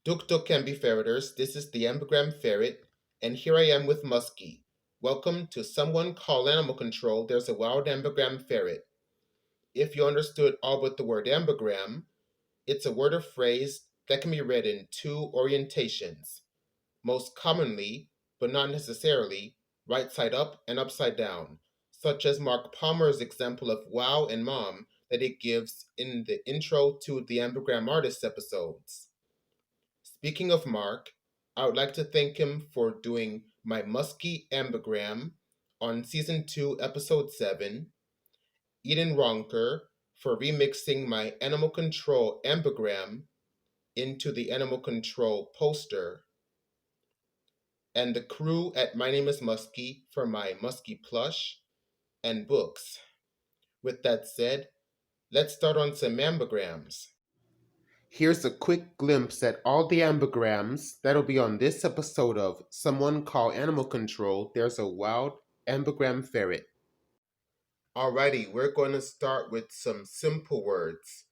Dook Ambiferreters, this is the Ambigram Ferret, and here I am with Musky. Welcome to Someone Call Animal Control, There's a Wild Ambigram Ferret. If you understood all but the word ambigram, it's a word or phrase that can be read in two orientations. Most commonly, but not necessarily, right side up and upside down, such as Mark Palmer's example of Wow and Mom that it gives in the intro to the Ambigram Artists episodes. Speaking of Mark, I would like to thank him for doing my Musky Ambigram on Season 2, Episode 7, Eytan Wronker for remixing my Animal Control Ambigram into the Animal Control poster, and the crew at My Name is Musky for my Musky plush and books. With that said, let's start on some ambigrams. Here's a quick glimpse at all the ambigrams that'll be on this episode of Someone Call Animal Control, There's a Wild Ambigram Ferret. Alrighty, we're going to start with some simple words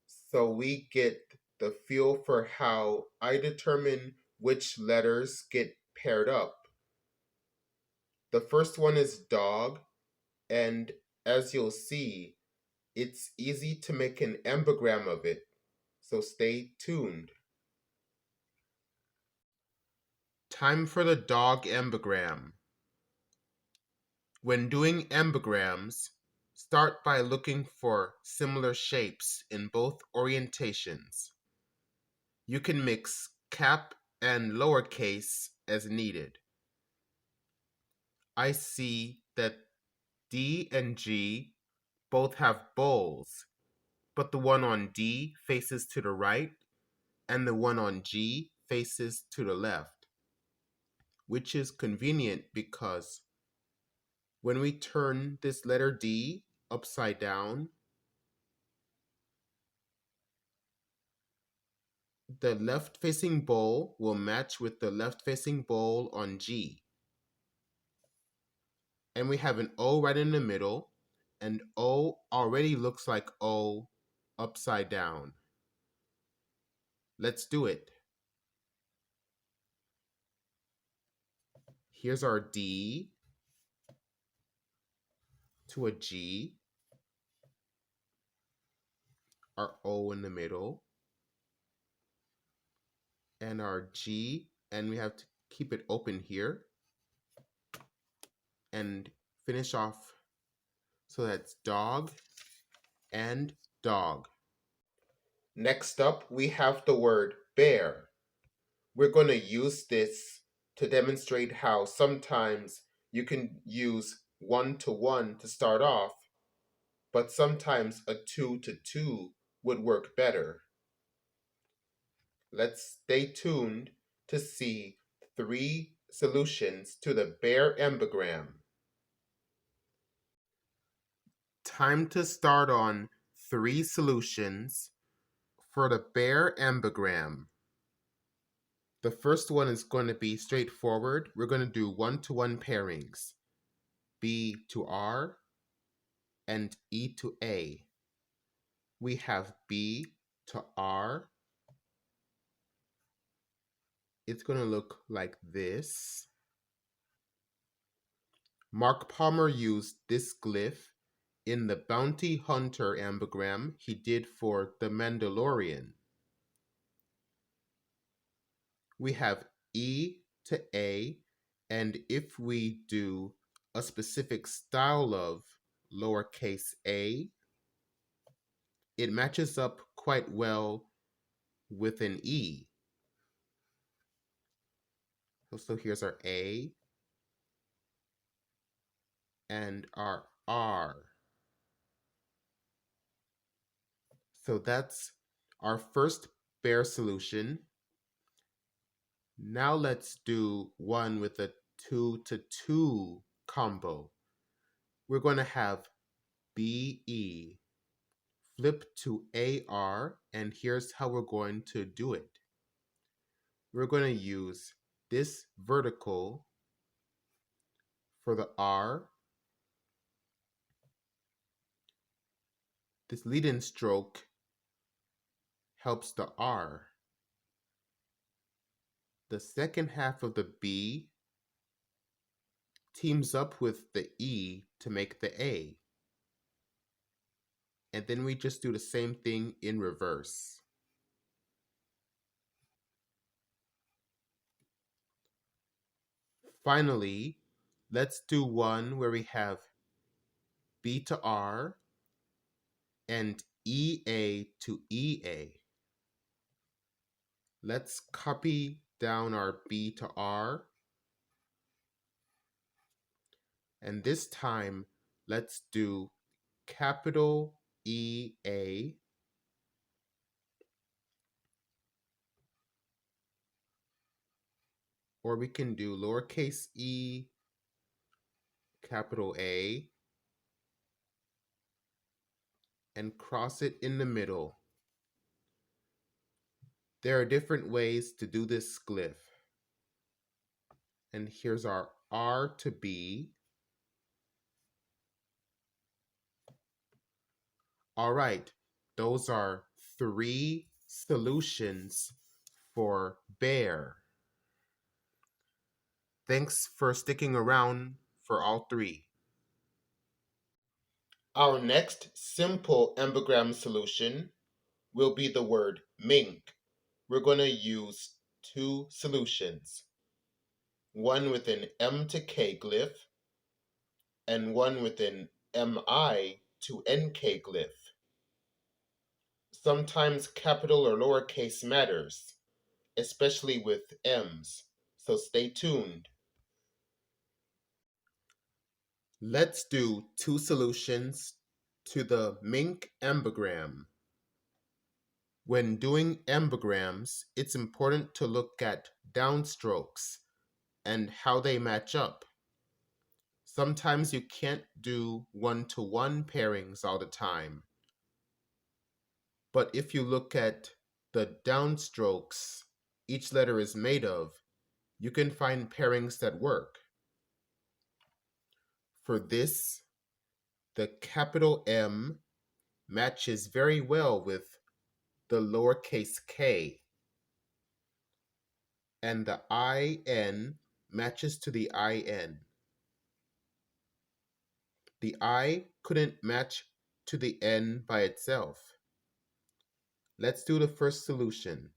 so we get the feel for how I determine which letters get paired up. The first one is dog, and as you'll see, it's easy to make an ambigram of it, so stay tuned. Time for the dog ambigram. When doing ambigrams, start by looking for similar shapes in both orientations. You can mix cap and lowercase as needed. I see that D and G both have bowls, but the one on D faces to the right and the one on G faces to the left, which is convenient because when we turn this letter D upside down, the left-facing bowl will match with the left-facing bowl on G. And we have an O right in the middle, and O already looks like O upside down. Let's do it. Here's our D to a G, our O in the middle, and our G, and we have to keep it open here and finish off. So that's dog and dog. Next up, we have the word bear. We're going to use this to demonstrate how sometimes you can use 1-to-1 to start off, but sometimes a 2-to-2 would work better. Let's stay tuned to see 3 solutions to the bear ambigram. Time to start on 3 solutions for the bear ambigram. The first one is going to be straightforward. We're going to do 1-to-1 pairings, B to R and E to A. We have B to R. It's going to look like this. Mark Palmer used this glyph in the Bounty Hunter ambigram he did for The Mandalorian. We have E to A, and if we do a specific style of lowercase a, it matches up quite well with an E. So here's our A and our R. So that's our first bear solution. Now let's do one with a 2-to-2 combo. We're going to have BE flip to AR, and here's how we're going to do it. We're going to use this vertical for the R, this lead-in stroke helps the R. the second half of the B teams up with the E to make the A. And then we just do the same thing in reverse. Finally, let's do one where we have B to R and EA to EA. Let's copy down our B to R. And this time, let's do capital EA, or we can do lowercase e, capital A, and cross it in the middle. There are different ways to do this glyph. And here's our R to B. All right, those are 3 solutions for bear. Thanks for sticking around for all 3. Our next simple ambigram solution will be the word mink. We're going to use 2 solutions, one with an M to K glyph and one with an MI to NK glyph. Sometimes capital or lowercase matters, especially with M's, so stay tuned. Let's do 2 solutions to the Mink ambigram. When doing ambigrams, it's important to look at downstrokes and how they match up. Sometimes you can't do one-to-one pairings all the time. But if you look at the downstrokes each letter is made of, you can find pairings that work. For this, the capital M matches very well with the lowercase k, and the IN matches to the IN. The I couldn't match to the N by itself. Let's do the first solution.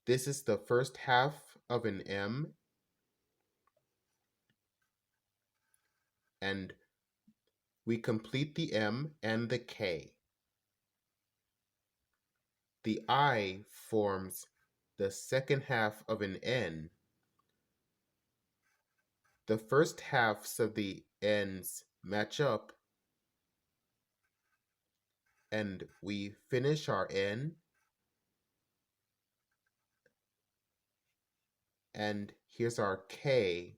This is the first half of an M, and we complete the M and the K. The I forms the second half of an N. The first halves of the N's match up, and we finish our N, and here's our K,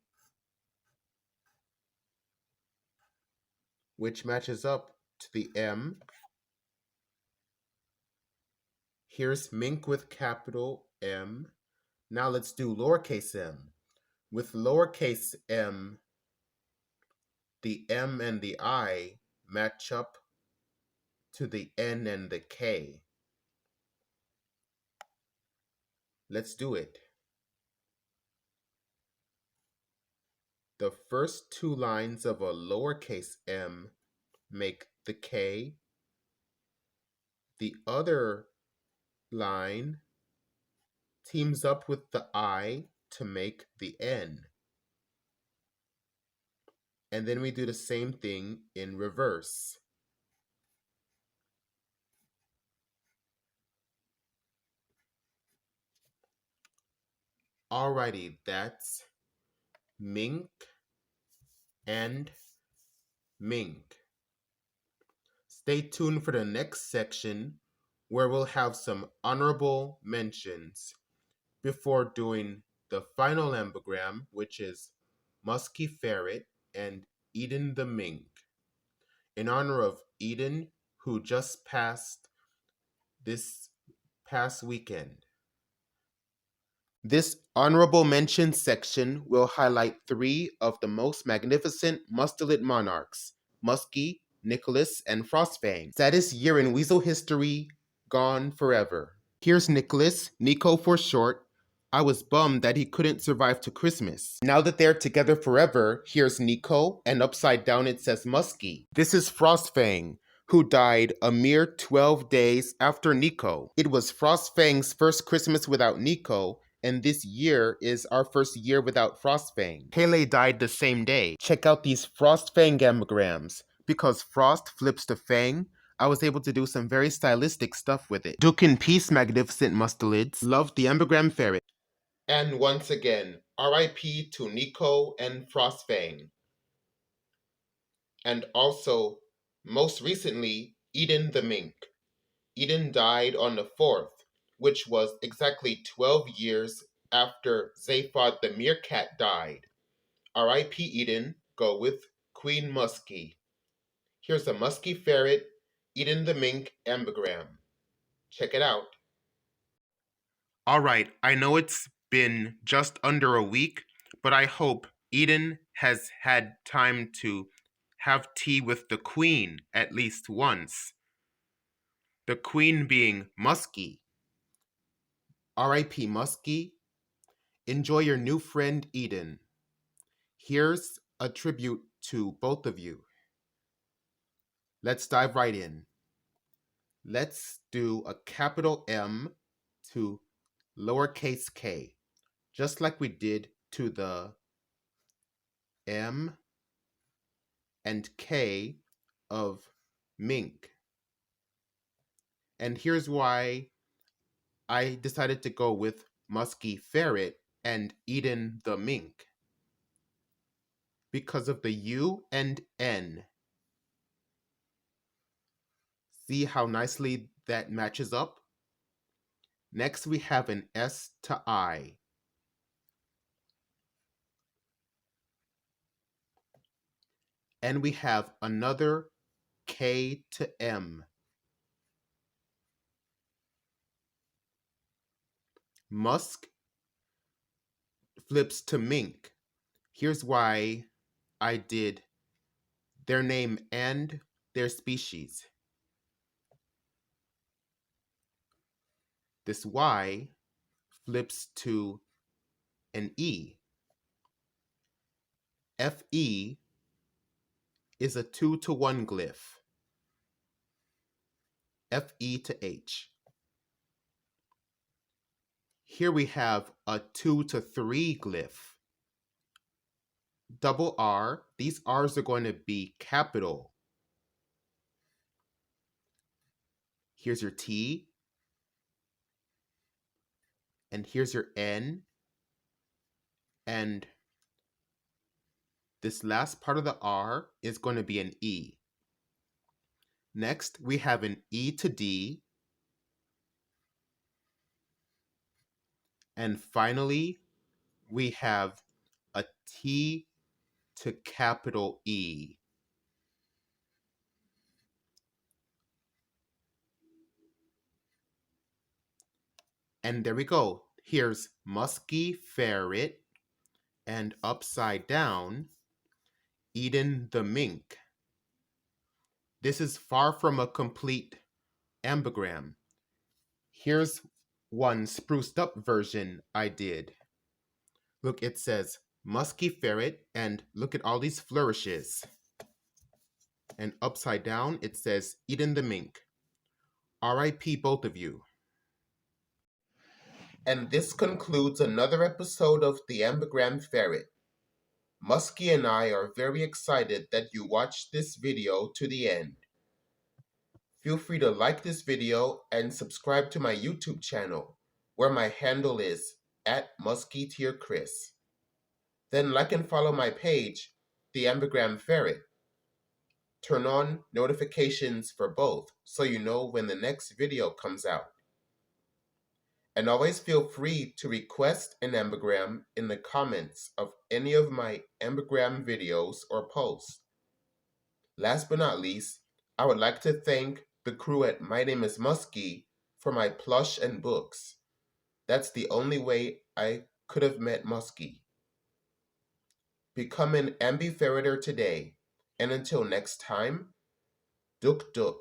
which matches up to the M. Here's Mink with capital M. Now let's do lowercase m. With lowercase m, the M and the I match up to the N and the K. Let's do it. The first 2 lines of a lowercase m make the K. The other line teams up with the I to make the N. And then we do the same thing in reverse. Alrighty, that's Mink and Mink. Stay tuned for the next section where we'll have some honorable mentions before doing the final ambigram, which is Musky Ferret and Eytan the Mink, in honor of Eytan, who just passed this past weekend. This honorable mention section will highlight 3 of the most magnificent Mustelid monarchs, Musky, Nicholas, and Frostfang. Saddest year in weasel history, gone forever. Here's Nicholas, Nico for short. I was bummed that he couldn't survive to Christmas. Now that they're together forever, here's Nico, and upside down it says Musky. This is Frostfang, who died a mere 12 days after Nico. It was Frostfang's first Christmas without Nico, and this year is our first year without Frostfang. Pele died the same day. Check out these Frostfang ambigrams. Because Frost flips to Fang, I was able to do some very stylistic stuff with it. Dook in peace, magnificent Mustelids. Love the Ambigram Ferret. And once again, RIP to Nico and Frostfang. And also, most recently, Eytan the Mink. Eytan died on the 4th, which was exactly 12 years after Zaphod the Meerkat died. RIP Eytan, go with Queen Musky. Here's a Musky Ferret, Eytan the Mink ambigram. Check it out. Alright, I know it's been just under a week, but I hope Eytan has had time to have tea with the Queen at least once. The Queen being Musky. R.I.P. Musky. Enjoy your new friend Eytan. Here's a tribute to both of you. Let's dive right in. Let's do a capital M to lowercase k, just like we did to the M and K of Mink. And here's why I decided to go with Musky Ferret and Eytan the Mink. Because of the U and N. See how nicely that matches up? Next we have an S to I. And we have another K to M. Musk flips to Mink. Here's why I did their name and their species. This Y flips to an E. FE is a 2-to-1 glyph. FE to H. Here we have a 2-to-3 glyph. Double R, these R's are going to be capital. Here's your T. And here's your N. And this last part of the R is going to be an E. Next, we have an E to D. And finally, we have a T to capital E. And there we go. Here's Musky Ferret, and upside down, Eytan the Mink. This is far from a complete ambigram. Here's one spruced up version I did. Look, it says Musky Ferret, and look at all these flourishes. And upside down, it says Eytan the Mink. RIP both of you. And this concludes another episode of the Ambigram Ferret. Musky and I are very excited that you watched this video to the end. Feel free to like this video and subscribe to my YouTube channel, where my handle is @MuskyTierChris. Then like and follow my page, the Ambigram Ferret. Turn on notifications for both so you know when the next video comes out. And always feel free to request an ambigram in the comments of any of my ambigram videos or posts. Last but not least, I would like to thank the crew at My Name is Musky for my plush and books. That's the only way I could have met Musky. Become an Ambiferreter today, and until next time, Dook Dook.